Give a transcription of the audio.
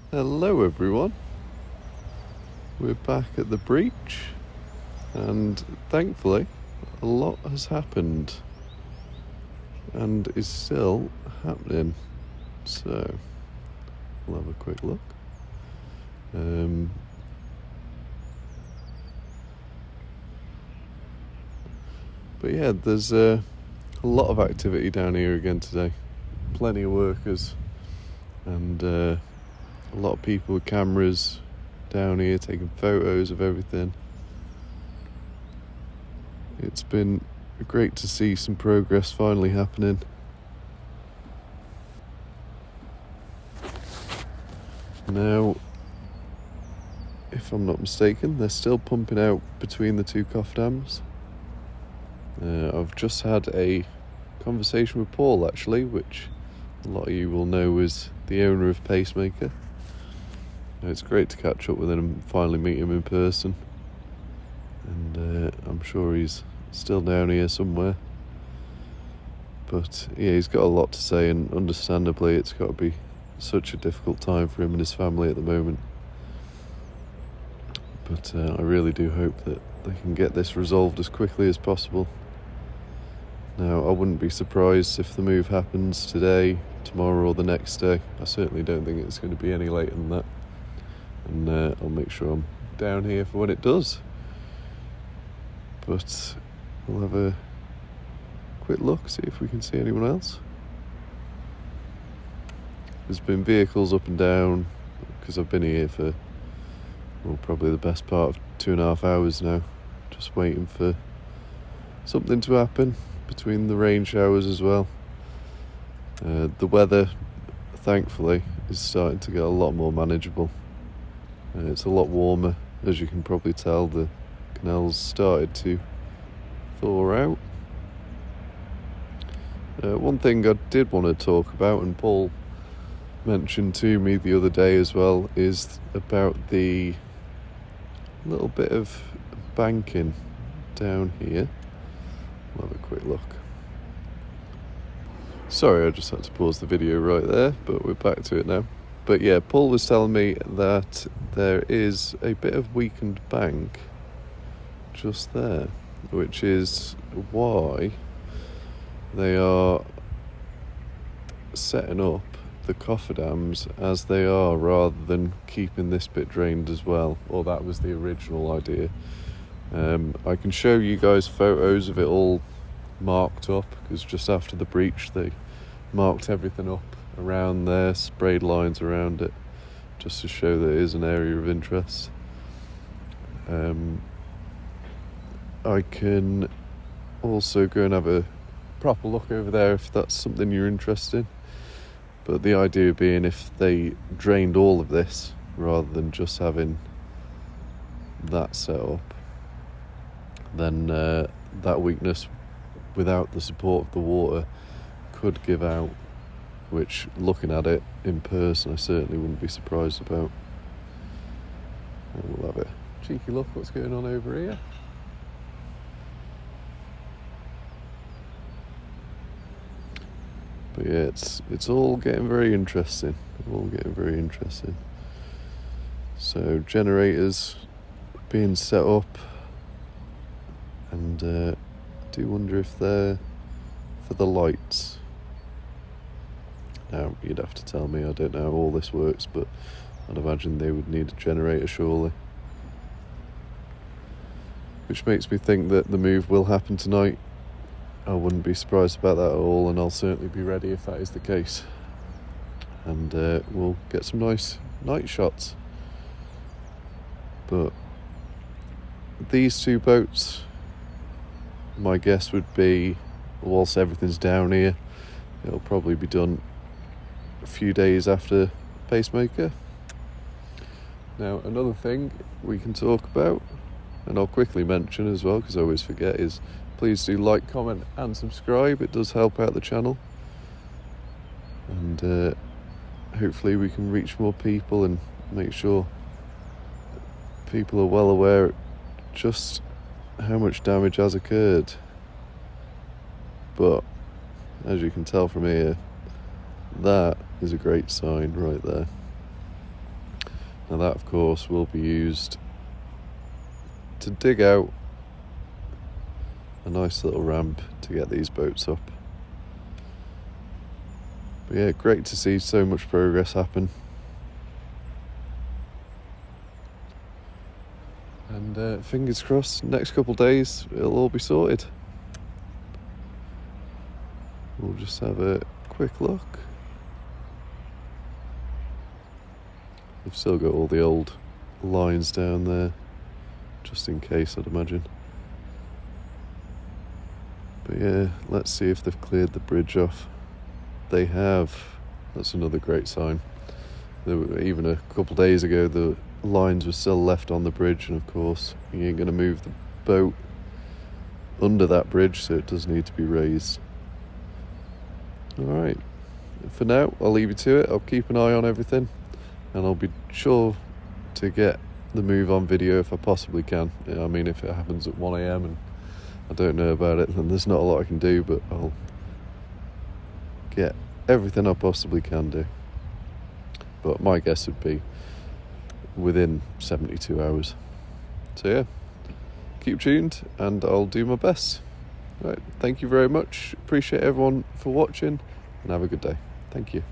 Hello everyone, we're back at the breach and thankfully a lot has happened and is still happening, so we'll have a quick look. But yeah, there's a lot of activity down here again today, plenty of workers and a lot of people with cameras down here taking photos of everything. It's been great to see some progress finally happening. Now, if I'm not mistaken, they're still pumping out between the two cofferdams. I've just had a conversation with Paul actually, which a lot of you will know is the owner of Pacemaker. It's great to catch up with him and finally meet him in person, and I'm sure he's still down here somewhere. But yeah, he's got a lot to say, and understandably it's got to be such a difficult time for him and his family at the moment. But I really do hope that they can get this resolved as quickly as possible. Now, I wouldn't be surprised if the move happens today, tomorrow or the next day. I certainly don't think it's going to be any later than that. And I'll make sure I'm down here for when it does. But we'll have a quick look, see if we can see anyone else. There's been vehicles up and down because I've been here for probably the best part of 2.5 hours now, just waiting for something to happen between the rain showers as well. The weather, thankfully, is starting to get a lot more manageable. It's a lot warmer, as you can probably tell. The canal's started to thaw out. One thing I did want to talk about, and Paul mentioned to me the other day as well, is about the little bit of banking down here. We'll have a quick look. Sorry, I just had to pause the video right there, but we're back to it now. But yeah, Paul was telling me that there is a bit of weakened bank just there, which is why they are setting up the cofferdams as they are, rather than keeping this bit drained as well. Or that was the original idea. I can show you guys photos of it all marked up, because just after the breach they marked everything up around there, sprayed lines around it, just to show that it is an area of interest. I can also go and have a proper look over there if that's something you're interested in. But the idea being, if they drained all of this rather than just having that set up, then that weakness without the support of the water could give out, which, looking at it in person, I certainly wouldn't be surprised about. And we'll have a cheeky look what's going on over here. But yeah, it's all getting very interesting. So generators being set up, and I do wonder if they're for the lights. Now, you'd have to tell me, I don't know how all this works, but I'd imagine they would need a generator surely. Which makes me think that the move will happen tonight. I wouldn't be surprised about that at all, and I'll certainly be ready if that is the case. And we'll get some nice night shots. But these two boats, my guess would be, whilst everything's down here, it'll probably be done a few days after Pacemaker. Now, another thing we can talk about, and I'll quickly mention as well, because I always forget, is please do like, comment and subscribe. It does help out the channel, and hopefully we can reach more people and make sure people are well aware just how much damage has occurred. But as you can tell from here, that is a great sign right there. Now that, of course, will be used to dig out a nice little ramp to get these boats up. But yeah, great to see so much progress happen. And fingers crossed, next couple of days it'll all be sorted. We'll just have a quick look. We've still got all the old lines down there, just in case, I'd imagine. But yeah, let's see if they've cleared the bridge off. They have. That's another great sign. Even a couple of days ago, the lines were still left on the bridge, and of course, you ain't going to move the boat under that bridge, so it does need to be raised. Alright, for now, I'll leave you to it. I'll keep an eye on everything, and I'll be sure to get the move on video if I possibly can. Yeah, I mean, if it happens at 1 a.m. and I don't know about it, then there's not a lot I can do, but I'll get everything I possibly can do. But my guess would be within 72 hours. So yeah, keep tuned and I'll do my best. Right, thank you very much. Appreciate everyone for watching and have a good day. Thank you.